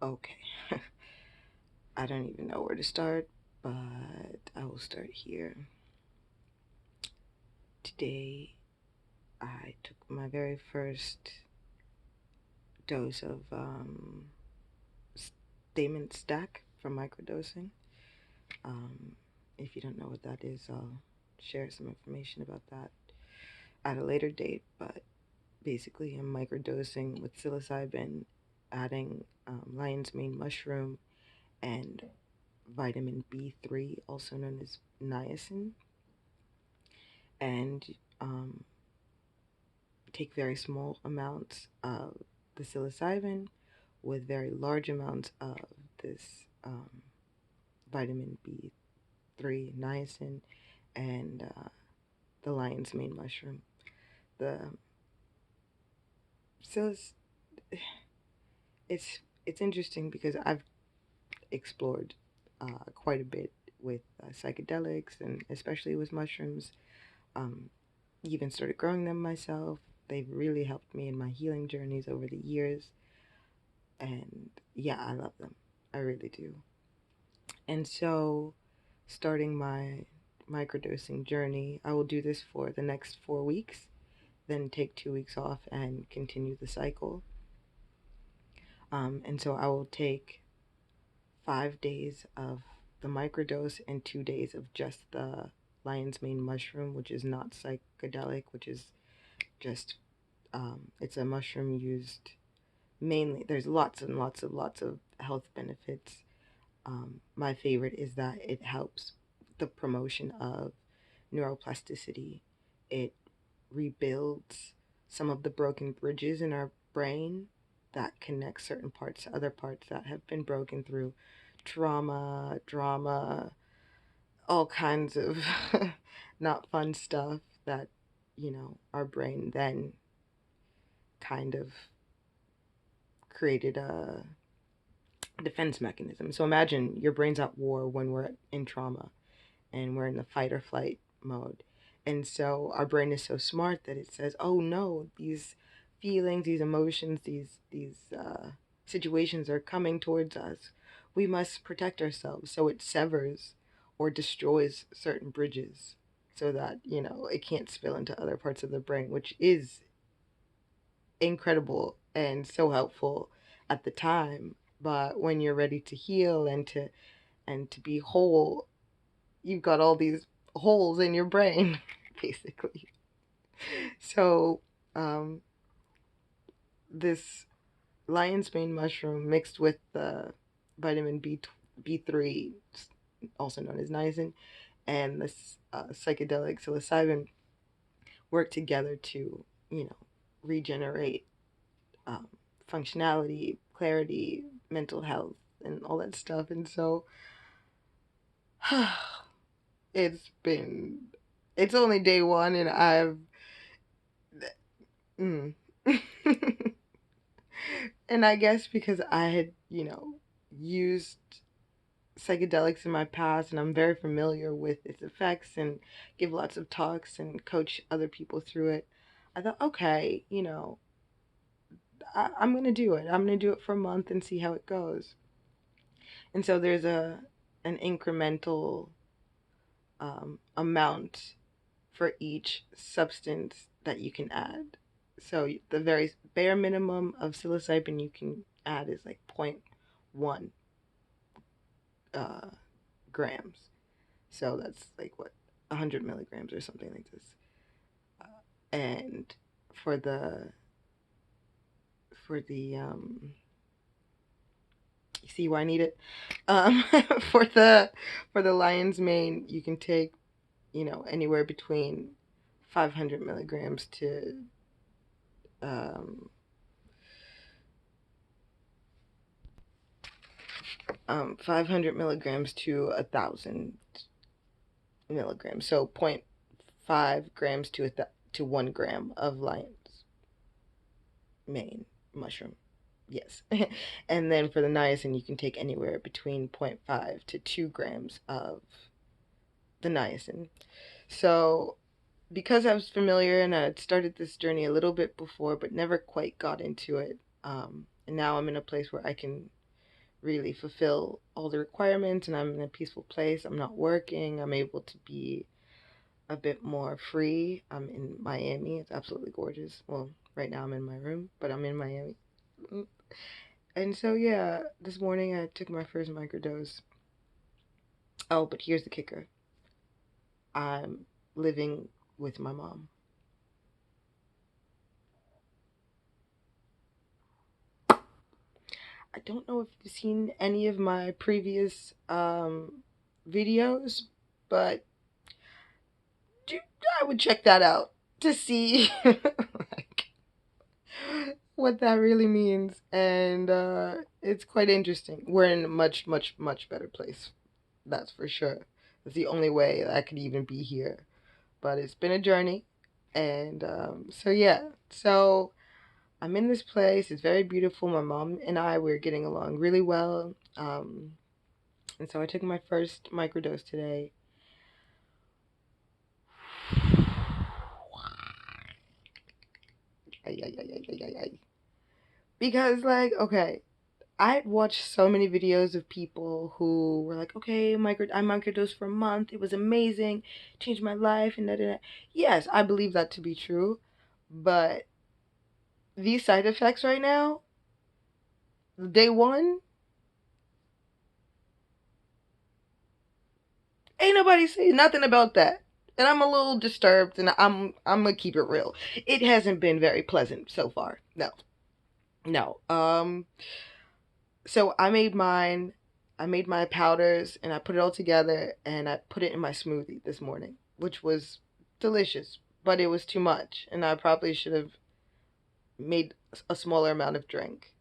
Okay, I don't even know where to start, but I will start here. Today, I took my very first dose of stamen stack from microdosing. Um, if you don't know what that is, I'll share some information about that at a later date. But basically, I'm microdosing with psilocybin, adding lion's mane mushroom and vitamin B3, also known as niacin, and um, take very small amounts of the psilocybin with very large amounts of this vitamin B3 niacin and the lion's mane mushroom. The psiloc it's interesting because I've explored quite a bit with psychedelics and especially with mushrooms. Um, Even started growing them myself. They've really helped me in my healing journeys over the years. And yeah, I love them. I really do. And so, starting my microdosing journey, I will do this for the next 4 weeks, then take 2 weeks off and continue the cycle. And so, I will take 5 days of the microdose and 2 days of just the lion's mane mushroom, which is not psychedelic, which is just it's a mushroom used mainly. There's lots of health benefits. My favorite is that it helps the promotion of neuroplasticity. It rebuilds some of the broken bridges in our brain that connect certain parts to other parts that have been broken through trauma, drama, all kinds of not fun stuff that, our brain then kind of created a defense mechanism. So imagine your brain's at war when we're in trauma and we're in the fight or flight mode. And so our brain is so smart that it says, "Oh no, these feelings, these emotions, these situations are coming towards us. We must protect ourselves." So it severs or destroys certain bridges so that it can't spill into other parts of the brain, which is incredible and so helpful at the time. But when you're ready to heal and to be whole, you've got all these holes in your brain, basically. So, um, this lion's mane mushroom mixed with the vitamin B3, also known as niacin, and this psychedelic psilocybin work together to, regenerate um, functionality, clarity, mental health, and all that stuff. And so, it's been, it's only day one, and I've Mm. And I guess because I had, used psychedelics in my past and I'm very familiar with its effects and give lots of talks and coach other people through it, I thought, okay, I'm going to do it. I'm going to do it for a month and see how it goes. And so there's an incremental amount for each substance that you can add. So the very bare minimum of psilocybin you can add is like zero point 0.1 uh, grams. So that's like what 100 milligrams or something like this. And for the for the you see why I need it. Um, for the lion's mane, you can take anywhere between 500 milligrams to um, 500 milligrams to 1,000 milligrams. So zero point 0.5 grams to 1 gram of lion's mane mushroom. Yes. And then for the niacin, you can take anywhere between zero point 0.5 to 2 grams of the niacin. So because I was familiar and I had started this journey a little bit before, but never quite got into it, and now I'm in a place where I can really fulfill all the requirements, and I'm in a peaceful place. I'm not working. I'm able to be a bit more free. I'm in Miami. It's absolutely gorgeous. Well, right now I'm in my room, but I'm in Miami. And so, yeah, this morning I took my first microdose. Oh, but here's the kicker. I'm living with my mom. I don't know if you've seen any of my previous videos, but I would check that out to see like what that really means. And it's quite interesting. We're in a much, much, much better place. That's for sure. It's the only way that I could even be here. But it's been a journey. And so, yeah. So I'm in this place. It's very beautiful. My mom and I, we're getting along really well. And so I took my first microdose today. Ay, ay, ay, ay, ay, ay. Because, like, okay, I watched so many videos of people who were like, okay, I microdosed for a month. It was amazing. Changed my life. And da, da, da. Yes, I believe that to be true. But these side effects right now, day one, ain't nobody saying nothing about that. And I'm a little disturbed, and I'm gonna keep it real. It hasn't been very pleasant so far. No. No. So I made mine. I made my powders and I put it all together and I put it in my smoothie this morning, which was delicious, but it was too much, and I probably should have made a smaller amount of drink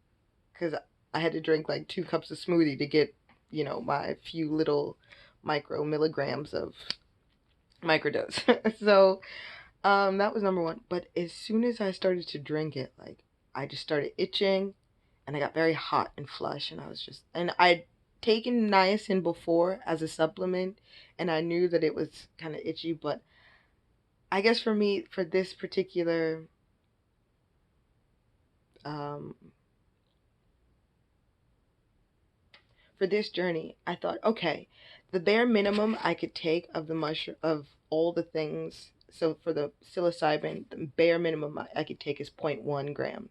because I had to drink like 2 cups of smoothie to get, my few little micro milligrams of microdose. So that was number one. But as soon as I started to drink it, like I just started itching and I got very hot and flush, and I'd taken niacin before as a supplement, and I knew that it was kind of itchy, but I guess for me, um, for this journey, I thought, okay, the bare minimum I could take of the mushroom, of all the things. So for the psilocybin, the bare minimum I could take is zero point 0.1 gram.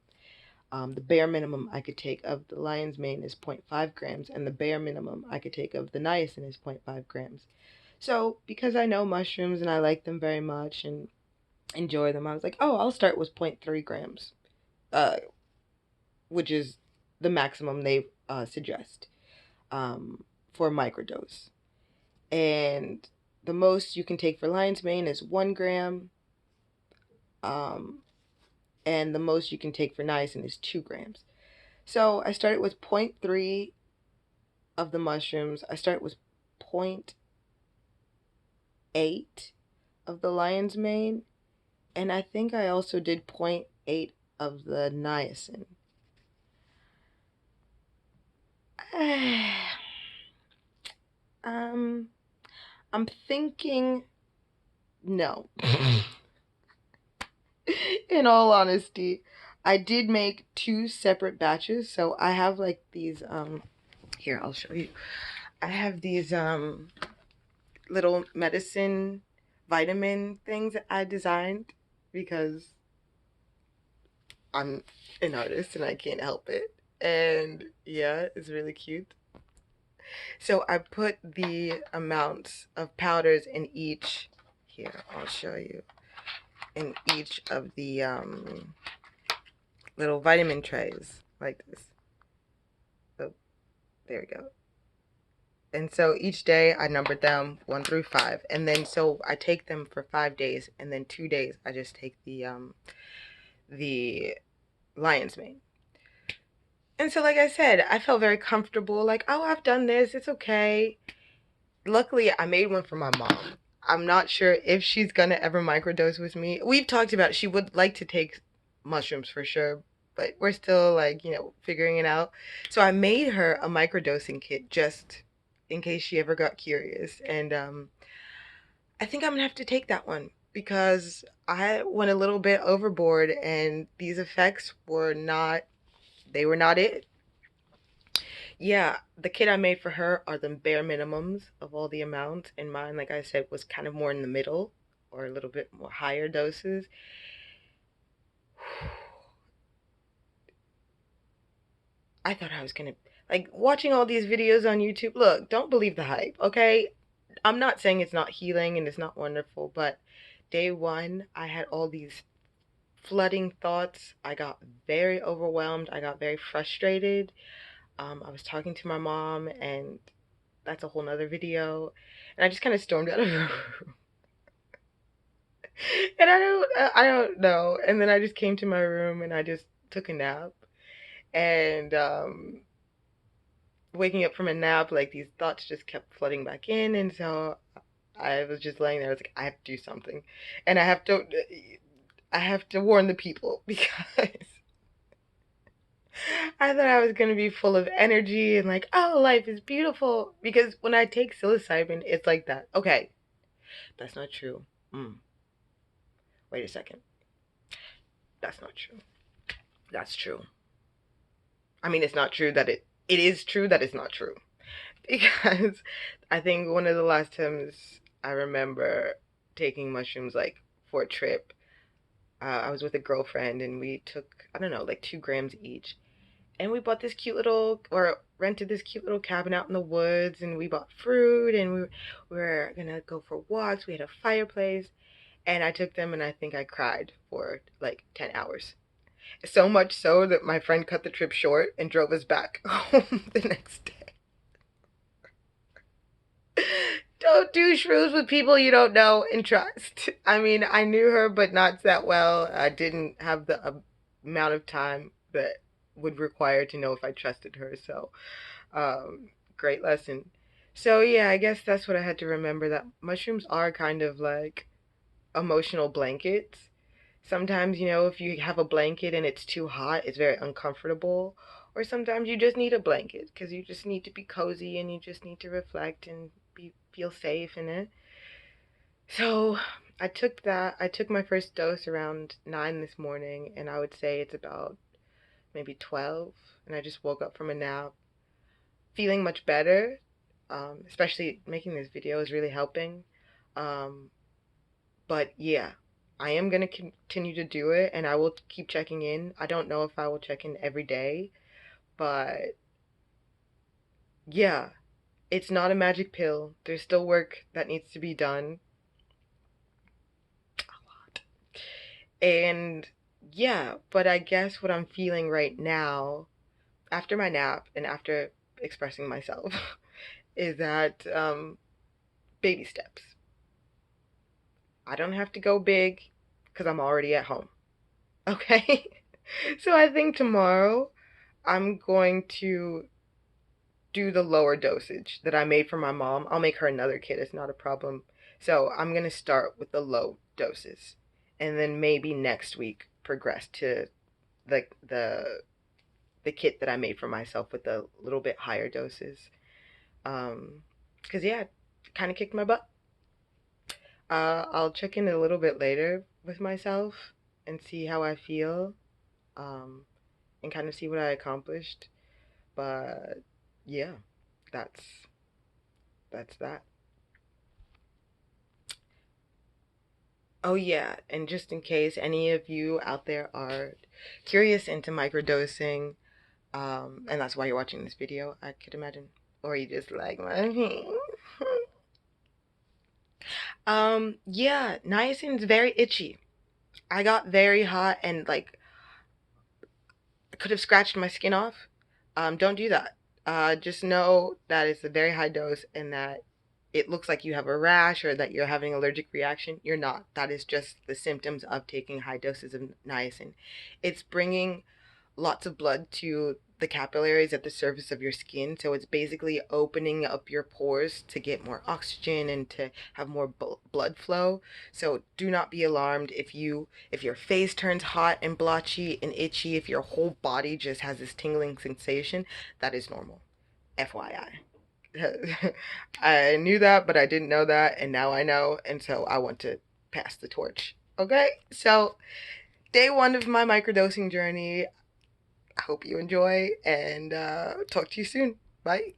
The bare minimum I could take of the lion's mane is zero point 0.5 grams, and the bare minimum I could take of the niacin is zero point 0.5 grams. So, because I know mushrooms and I like them very much and enjoy them, I was like, oh, I'll start with zero point 0.3 grams, uh, which is the maximum they suggest for a microdose. And the most you can take for lion's mane is 1 gram, um, and the most you can take for niacin is 2 grams. So I started with zero point 0.3 of the mushrooms. I started with zero point 0.8 of the lion's mane, and I think I also did zero point 0.8 of the niacin. I'm thinking no. In all honesty, I did make 2 separate batches, so I have like these here, I'll show you. I have these little medicine vitamin things that I designed because I'm an artist and I can't help it. And yeah, it's really cute. So I put the amounts of powders in each, here, I'll show you, in each of the little vitamin trays like this. So there we go. And so each day I numbered them 1 through 5, and then so I take them for 5 days, and then 2 days I just take the lion's mane. And so, like I said, I felt very comfortable. Like, oh, I've done this. It's okay. Luckily, I made one for my mom. I'm not sure if she's gonna ever microdose with me. We've talked about it. She would like to take mushrooms for sure, but we're still like, figuring it out. So I made her a microdosing kit just in case she ever got curious. And I think I'm gonna have to take that one because I went a little bit overboard and these effects were not, they were not it. Yeah, the kit I made for her are the bare minimums of all the amounts, and mine, like I said, was kind of more in the middle or a little bit more higher doses. I thought I was gonna like watching all these videos on YouTube. Look, don't believe the hype, okay? I'm not saying it's not healing and it's not wonderful, but day one, I had all these flooding thoughts. I got very overwhelmed. I got very frustrated. I was talking to my mom, and that's a whole nother video. And I just kind of stormed out of her room. And I don't know. And then I just came to my room and I just took a nap. And waking up from a nap, like these thoughts just kept flooding back in, and so I was just laying there. I was like, I have to do something, and I have to warn the people because I thought I was gonna be full of energy and like, oh, life is beautiful. Because when I take psilocybin, it's like that. Okay, that's not true. Mm, wait a second. That's not true. That's true. I mean, it's not true that it is true that it's not true. Because I think one of the last times I remember taking mushrooms like for a trip, I was with a girlfriend and we took, I don't know, like 2 grams each. And we bought this cute little, or rented this cute little cabin out in the woods, and we bought fruit, and we were gonna go for walks. We had a fireplace, and I took them, and I think I cried for like 10 hours. So much so that my friend cut the trip short and drove us back home the next day. Don't do shrooms with people you don't know and trust. I mean, I knew her, but not that well. I didn't have the amount of time that would require to know if I trusted her. So, great lesson. So, yeah, I guess that's what I had to remember, that mushrooms are kind of like emotional blankets. Sometimes, if you have a blanket and it's too hot, it's very uncomfortable. Or sometimes you just need a blanket because you just need to be cozy and you just need to reflect and feel safe in it. So I took my first dose around 9 this morning, and I would say it's about maybe 12. And I just woke up from a nap feeling much better. Especially making this video is really helping. Um, But yeah, I am going to continue to do it and I will keep checking in. I don't know if I will check in every day, but yeah, it's not a magic pill. There's still work that needs to be done. And yeah, but I guess what I'm feeling right now, after my nap and after expressing myself, is that baby steps. I don't have to go big because I'm already at home. Okay? So I think tomorrow I'm going to do the lower dosage that I made for my mom. I'll make her another kit. It's not a problem. So I'm going to start with the low doses and then maybe next week progress to the kit that I made for myself with a little bit higher doses. Cuz yeah, it kind of kicked my butt. I'll check in a little bit later with myself and see how I feel. Um, and kind of see what I accomplished. But yeah, that's that's that. Oh yeah, and just in case any of you out there are curious into microdosing, and that's why you're watching this video, I could imagine, or you just like my yeah, niacin's very itchy. I got very hot and like could have scratched my skin off. Don't do that. Just know that it's a very high dose and that it looks like you have a rash or that you're having an allergic reaction. You're not. That is just the symptoms of taking high doses of niacin. It's bringing lots of blood to the capillaries at the surface of your skin. So it's basically opening up your pores to get more oxygen and to have more blood flow. So do not be alarmed if your face turns hot and blotchy and itchy, if your whole body just has this tingling sensation, that is normal. FYI. I knew that, but I didn't know that, and now I know, and so I want to pass the torch. Okay? So, day one of my microdosing journey. I hope you enjoy and talk to you soon. Bye.